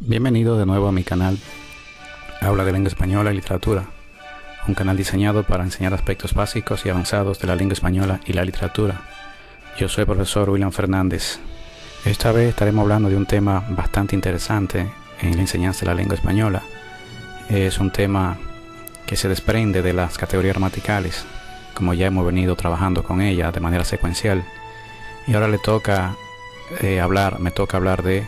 Bienvenido de nuevo a mi canal Habla de Lengua Española y Literatura, un canal diseñado para enseñar aspectos básicos y avanzados de la lengua española y la literatura. Yo soy el profesor William Fernández. Esta vez estaremos hablando de un tema bastante interesante en la enseñanza de la lengua española. Es un tema que se desprende de las categorías gramaticales, como ya hemos venido trabajando con ella de manera secuencial. Y ahora me toca hablar de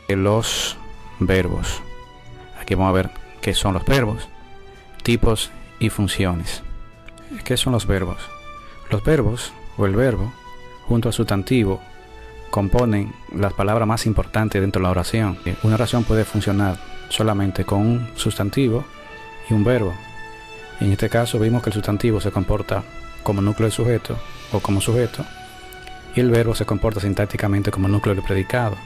los verbos. Aquí vamos a ver qué son los verbos, tipos y funciones. ¿Qué son los verbos? Los verbos o el verbo, junto al sustantivo, componen las palabras más importantes dentro de la oración. Una oración puede funcionar solamente con un sustantivo y un verbo. En este caso vimos que el sustantivo se comporta como núcleo del sujeto o como sujeto, y el verbo se comporta sintácticamente como núcleo del predicado.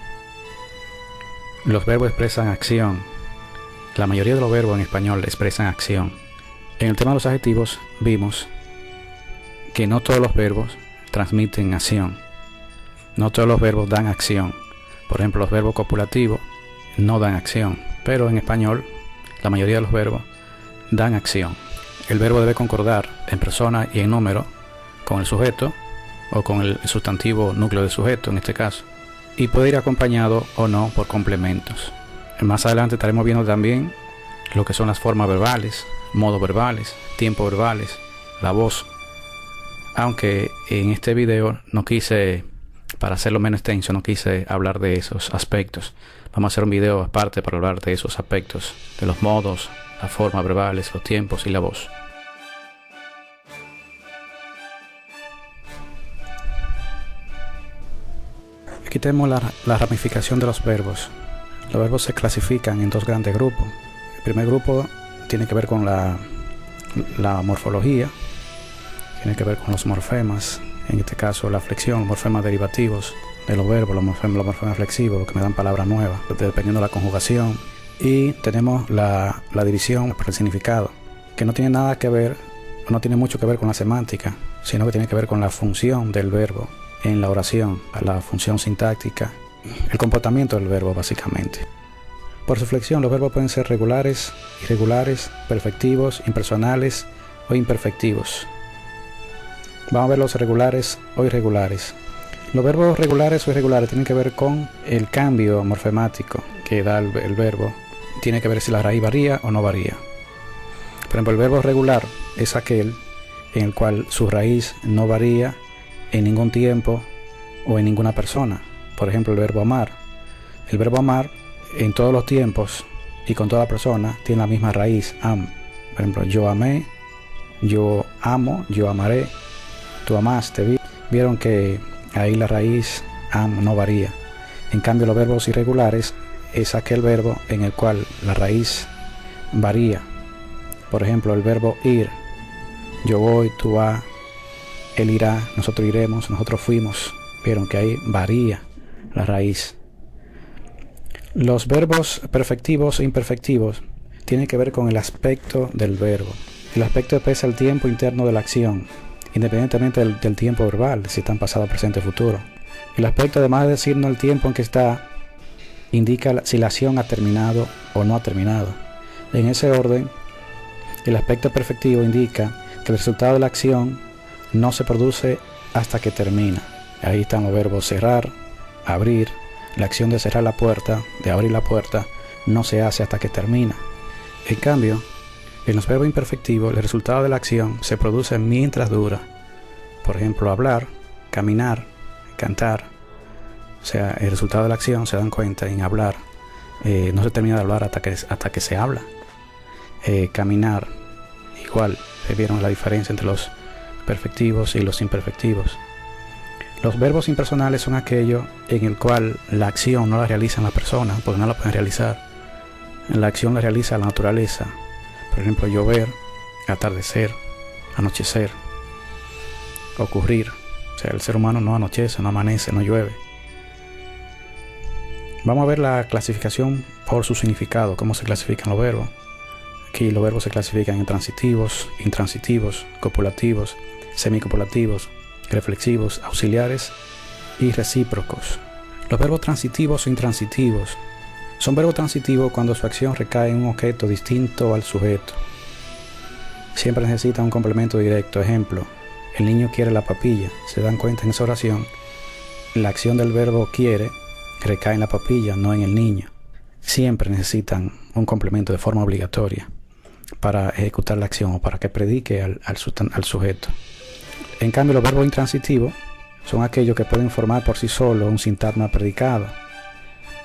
Los verbos expresan acción. La mayoría de los verbos en español expresan acción. En el tema de los adjetivos vimos que no todos los verbos transmiten acción. No todos los verbos dan acción. Por ejemplo, los verbos copulativos no dan acción, pero en español la mayoría de los verbos dan acción. El verbo debe concordar en persona y en número con el sujeto o con el sustantivo núcleo del sujeto en este caso, y puede ir acompañado o no por complementos. Más adelante estaremos viendo también lo que son las formas verbales, modos verbales, tiempos verbales, la voz. Aunque en este video no quise, para hacerlo menos extenso, no quise hablar de esos aspectos. Vamos a hacer un video aparte para hablar de esos aspectos, de los modos, las formas verbales, los tiempos y la voz. Aquí tenemos la ramificación de los verbos. Los verbos se clasifican en dos grandes grupos. El primer grupo tiene que ver con la morfología, tiene que ver con los morfemas, en este caso la flexión, los morfemas derivativos de los verbos, los morfemas flexivos, lo que me dan palabras nuevas, dependiendo de la conjugación. Y tenemos la división por el significado, que no tiene nada que ver, no tiene mucho que ver con la semántica, sino que tiene que ver con la función del verbo en la oración, la función sintáctica, el comportamiento del verbo básicamente. Por su flexión, los verbos pueden ser regulares, irregulares, perfectivos, impersonales o imperfectivos. Vamos a ver los regulares o irregulares. Los verbos regulares o irregulares tienen que ver con el cambio morfemático que da el verbo. Tiene que ver si la raíz varía o no varía. Por ejemplo, el verbo regular es aquel en el cual su raíz no varía en ningún tiempo o en ninguna persona. Por ejemplo, el verbo amar. El verbo amar en todos los tiempos y con toda persona tiene la misma raíz, am. Por ejemplo, yo amé, yo amo, yo amaré, tú amaste. Vieron que ahí la raíz am no varía. En cambio, los verbos irregulares es aquel verbo en el cual la raíz varía. Por ejemplo, el verbo ir. Yo voy, tú vas, él irá, nosotros iremos, nosotros fuimos. Vieron que ahí varía la raíz. Los verbos perfectivos e imperfectivos tienen que ver con el aspecto del verbo. El aspecto expresa el tiempo interno de la acción, independientemente del tiempo verbal, si está en pasado, presente o futuro. El aspecto, además de decirnos el tiempo en que está, indica si la acción ha terminado o no ha terminado. En ese orden, el aspecto perfectivo indica que el resultado de la acción no se produce hasta que termina. Ahí están los verbos cerrar, abrir. La acción de cerrar la puerta, de abrir la puerta, no se hace hasta que termina. En cambio, en los verbos imperfectivos, el resultado de la acción se produce mientras dura. Por ejemplo, hablar, caminar, cantar. O sea, el resultado de la acción, se dan cuenta, en hablar, no se termina de hablar hasta que se habla. Caminar, igual, vieron la diferencia entre los perfectivos y los imperfectivos. Los verbos impersonales son aquellos en el cual la acción no la realiza la persona, porque no la pueden realizar. La acción la realiza la naturaleza. Por ejemplo, llover, atardecer, anochecer, ocurrir. O sea, el ser humano no anochece, no amanece, no llueve. Vamos a ver la clasificación por su significado, cómo se clasifican los verbos. Aquí los verbos se clasifican en transitivos, intransitivos, copulativos, semicopulativos, reflexivos, auxiliares y recíprocos. Los verbos transitivos o intransitivos. Son verbos transitivos cuando su acción recae en un objeto distinto al sujeto. Siempre necesita un complemento directo. Ejemplo, el niño quiere la papilla. Se dan cuenta en esa oración, la acción del verbo quiere recae en la papilla, no en el niño. Siempre necesitan un complemento de forma obligatoria para ejecutar la acción o para que predique al sujeto. En cambio, los verbos intransitivos son aquellos que pueden formar por sí solos un sintagma predicado.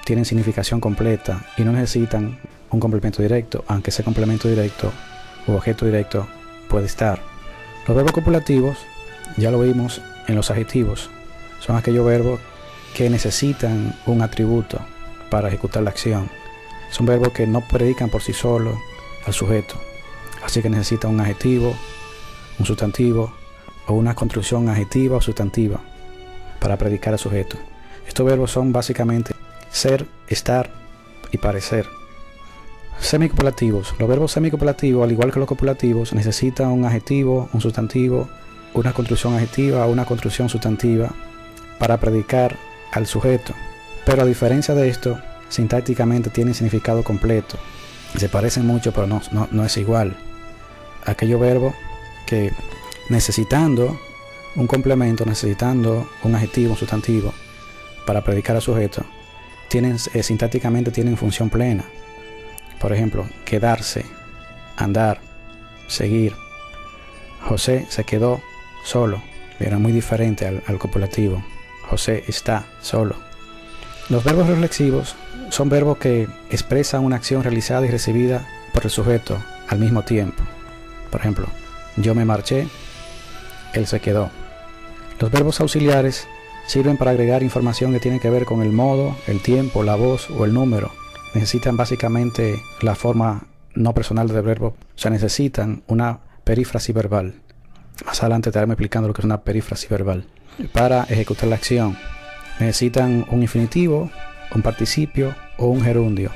Tienen significación completa y no necesitan un complemento directo, aunque ese complemento directo u objeto directo puede estar. Los verbos copulativos, ya lo vimos en los adjetivos, son aquellos verbos que necesitan un atributo para ejecutar la acción. Son verbos que no predican por sí solos al sujeto, así que necesitan un adjetivo, un sustantivo o una construcción adjetiva o sustantiva para predicar al sujeto. Estos verbos son básicamente ser, estar y parecer. Semicopulativos. Los verbos semicopulativos, al igual que los copulativos, necesitan un adjetivo, un sustantivo, una construcción adjetiva o una construcción sustantiva para predicar al sujeto. Pero a diferencia de esto, sintácticamente tienen significado completo. Se parecen mucho, pero no es igual. Aquellos verbos que necesitando un complemento, necesitando un adjetivo, un sustantivo para predicar al sujeto, sintácticamente tienen función plena. Por ejemplo, quedarse, andar, seguir. José se quedó solo. Era muy diferente al copulativo. José está solo. Los verbos reflexivos son verbos que expresan una acción realizada y recibida por el sujeto al mismo tiempo. Por ejemplo, yo me marché, él se quedó. Los verbos auxiliares sirven para agregar información que tiene que ver con el modo, el tiempo, la voz o el número. Necesitan básicamente la forma no personal del verbo. O sea, necesitan una perífrasis verbal. Más adelante estaremos explicando lo que es una perífrasis verbal. Para ejecutar la acción necesitan un infinitivo, un participio o un gerundio.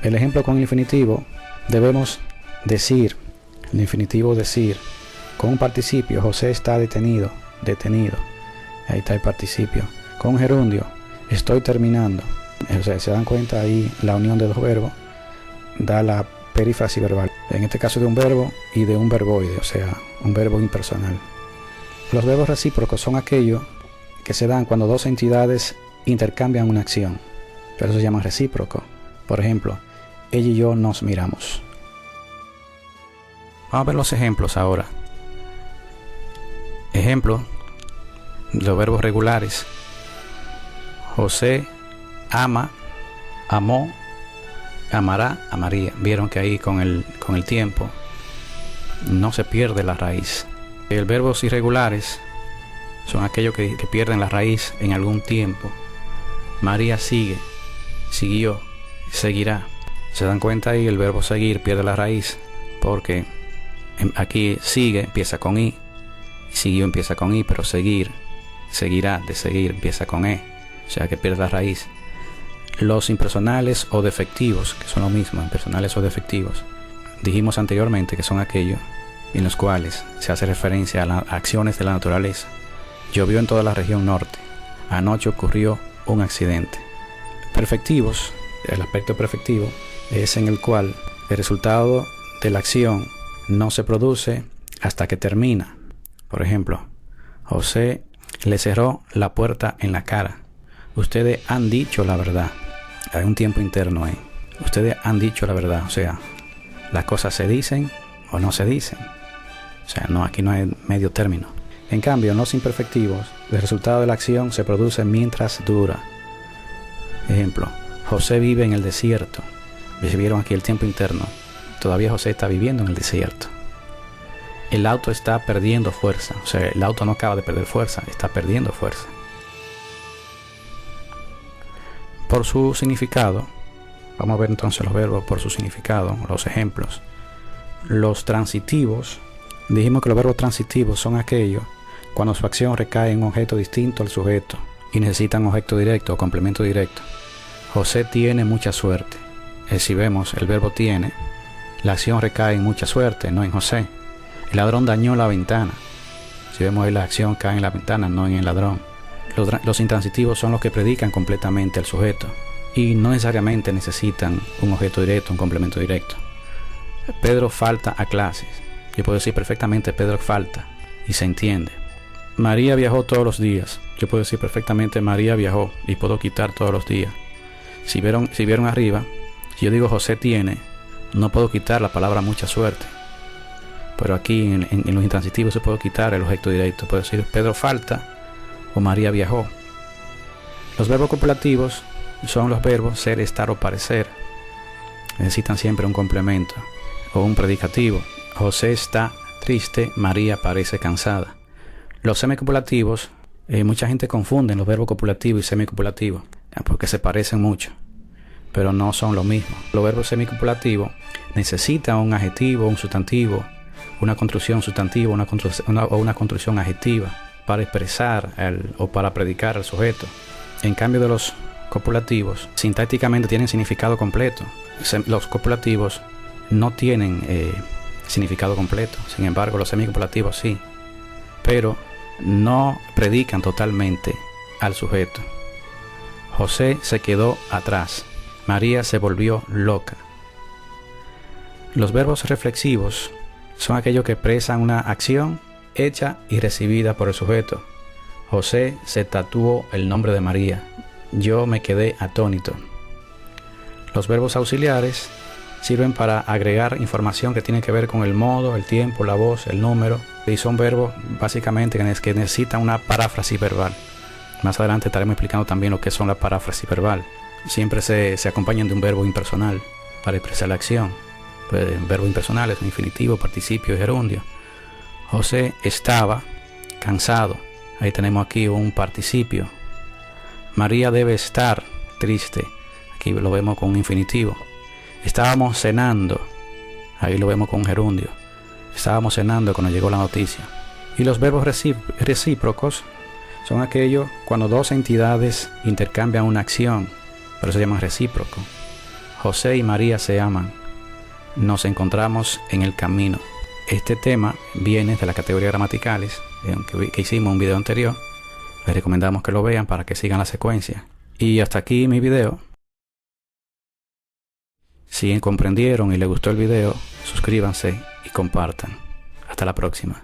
El ejemplo con el infinitivo, debemos decir, el infinitivo decir, con un participio, José está detenido, detenido. Ahí está el participio. Con un gerundio, estoy terminando. O sea, se dan cuenta ahí la unión de dos verbos da la perífrasis verbal. En este caso de un verbo y de un verboide, o sea, un verbo impersonal. Los verbos recíprocos son aquellos que se dan cuando dos entidades intercambian una acción. Pero eso se llama recíproco. Por ejemplo, ella y yo nos miramos. Vamos a ver los ejemplos ahora. Ejemplo, los verbos regulares. José ama, amó, amará, amaría. Vieron que ahí con el tiempo no se pierde la raíz. Los verbos irregulares son aquellos que pierden la raíz en algún tiempo. María sigue, siguió, seguirá. Se dan cuenta ahí, el verbo seguir pierde la raíz porque aquí sigue empieza con i, siguió empieza con i, pero seguir, seguirá, de seguir empieza con e, o sea que pierde la raíz. Los impersonales o defectivos, que son lo mismo, impersonales o defectivos, dijimos anteriormente que son aquellos en los cuales se hace referencia a las acciones de la naturaleza. Llovió en toda la región norte. Anoche ocurrió un accidente. Perfectivos, el aspecto perfectivo es en el cual el resultado de la acción no se produce hasta que termina. Por ejemplo, José le cerró la puerta en la cara. Ustedes han dicho la verdad. Hay un tiempo interno ahí. Ustedes han dicho la verdad. O sea, las cosas se dicen o no se dicen. O sea, aquí no hay medio término. En cambio, en los imperfectivos, el resultado de la acción se produce mientras dura. Ejemplo, José vive en el desierto. Vieron aquí el tiempo interno. Todavía José está viviendo en el desierto. El auto está perdiendo fuerza. O sea, el auto no acaba de perder fuerza, está perdiendo fuerza. Por su significado, vamos a ver entonces los verbos por su significado, los ejemplos. Los transitivos, dijimos que los verbos transitivos son aquellos cuando su acción recae en un objeto distinto al sujeto y necesitan objeto directo o complemento directo. José tiene mucha suerte. Si vemos el verbo tiene, la acción recae en mucha suerte, no en José. El ladrón dañó la ventana. Si vemos ahí la acción cae en la ventana, no en el ladrón. Los intransitivos son los que predican completamente al sujeto y no necesariamente necesitan un objeto directo, un complemento directo. Pedro falta a clases. Yo puedo decir perfectamente Pedro falta y se entiende. María viajó todos los días. Yo puedo decir perfectamente María viajó y puedo quitar todos los días. Si vieron arriba, si yo digo José tiene, no puedo quitar la palabra mucha suerte. Pero aquí en los intransitivos se puede quitar el objeto directo. Puedo decir Pedro falta o María viajó. Los verbos copulativos son los verbos ser, estar o parecer. Necesitan siempre un complemento o un predicativo. José está triste, María parece cansada. Los semicopulativos, mucha gente confunde los verbos copulativos y semicopulativos porque se parecen mucho, pero no son lo mismo. Los verbos semicopulativos necesitan un adjetivo, un sustantivo, una construcción sustantiva o una construcción adjetiva para expresar o para predicar al sujeto. En cambio de los copulativos, sintácticamente tienen significado completo. Los copulativos no tienen significado completo. Sin embargo, los semicopulativos sí, pero no predican totalmente al sujeto. José se quedó atrás. María se volvió loca. Los verbos reflexivos son aquellos que expresan una acción hecha y recibida por el sujeto. José se tatuó el nombre de María. Yo me quedé atónito. Los verbos auxiliares sirven para agregar información que tiene que ver con el modo, el tiempo, la voz, el número. Y son verbos básicamente que necesitan una paráfrasis verbal. Más adelante estaremos explicando también lo que son las paráfrasis verbal. Siempre se acompañan de un verbo impersonal para expresar la acción. Verbos impersonales, infinitivo, participio y gerundio. José estaba cansado. Ahí tenemos aquí un participio. María debe estar triste. Aquí lo vemos con un infinitivo. Estábamos cenando. Ahí lo vemos con un gerundio. Estábamos cenando cuando llegó la noticia. Y los verbos recíprocos son aquellos cuando dos entidades intercambian una acción, pero se llaman recíproco. José y María se aman. Nos encontramos en el camino. Este tema viene de las categorías gramaticales, que hicimos un video anterior. Les recomendamos que lo vean para que sigan la secuencia. Y hasta aquí mi video. Si comprendieron y les gustó el video, suscríbanse y compartan. Hasta la próxima.